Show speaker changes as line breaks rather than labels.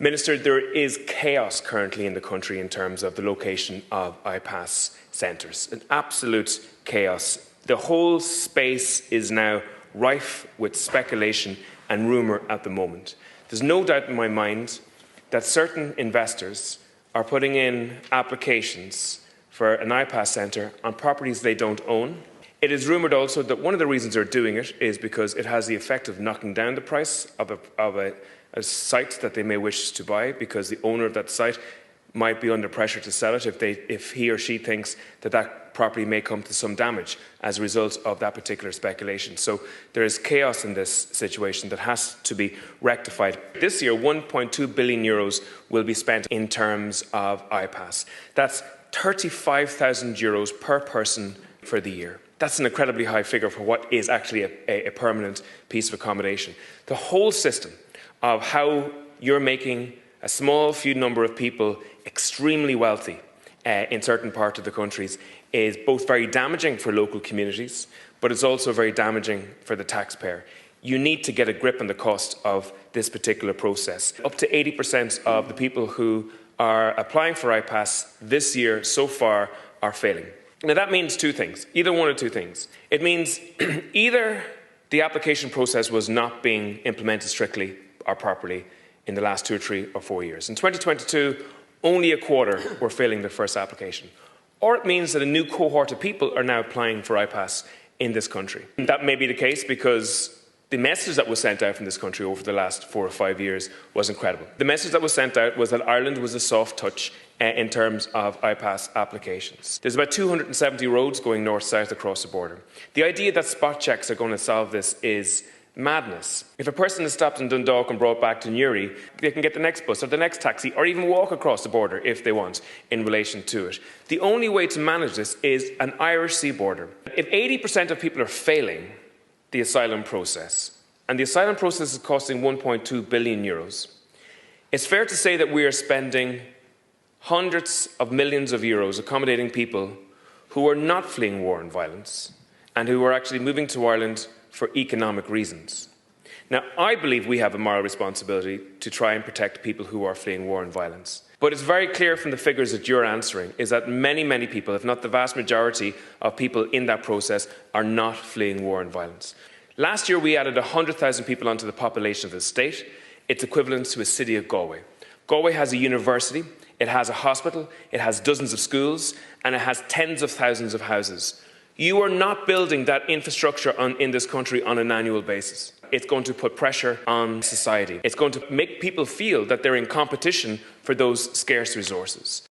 Minister, there is chaos currently in the country in terms of the location of IPAS centres. An absolute chaos. The whole space is now rife with speculation and rumour at the moment. There's no doubt in my mind that certain investors are putting in applications for an IPAS centre on properties they don't own. It is rumoured also that one of the reasons they're doing it is because it has the effect of knocking down the price of a site that they may wish to buy, because the owner of that site might be under pressure to sell it if he or she thinks that that property may come to some damage as a result of that particular speculation. So there is chaos in this situation that has to be rectified. This year, €1.2 billion will be spent in terms of IPAS. That's €35,000 per person for the year. That's an incredibly high figure for what is actually a permanent piece of accommodation. The whole system of how you're making a small few number of people extremely wealthy in certain parts of the countries is both very damaging for local communities, but it's also very damaging for the taxpayer. You need to get a grip on the cost of this particular process. Up to 80% of the people who are applying for IPAS this year so far are failing. Now that means two things, either one or two things. It means either the application process was not being implemented strictly or properly in the last 2 or 3 or 4 years. In 2022, only a quarter were filling their first application. Or it means that a new cohort of people are now applying for IPAS in this country. That may be the case because the message that was sent out from this country over the last 4 or 5 years was incredible. The message that was sent out was that Ireland was a soft touch in terms of IPAS applications. There's about 270 roads going north-south across the border. The idea that spot checks are going to solve this is madness. If a person is stopped in Dundalk and brought back to Newry, they can get the next bus or the next taxi or even walk across the border if they want in relation to it. The only way to manage this is an Irish sea border. If 80% of people are failing the asylum process, and the asylum process is costing €1.2 billion, it's fair to say that we are spending hundreds of millions of euros accommodating people who are not fleeing war and violence and who are actually moving to Ireland for economic reasons. Now, I believe we have a moral responsibility to try and protect people who are fleeing war and violence. But it's very clear from the figures that you're answering is that many, many people, if not the vast majority of people in that process, are not fleeing war and violence. Last year, we added 100,000 people onto the population of the state. It's equivalent to a city of Galway. Galway has a university, it has a hospital, it has dozens of schools, and it has tens of thousands of houses. You are not building that infrastructure in this country on an annual basis. It's going to put pressure on society. It's going to make people feel that they're in competition for those scarce resources.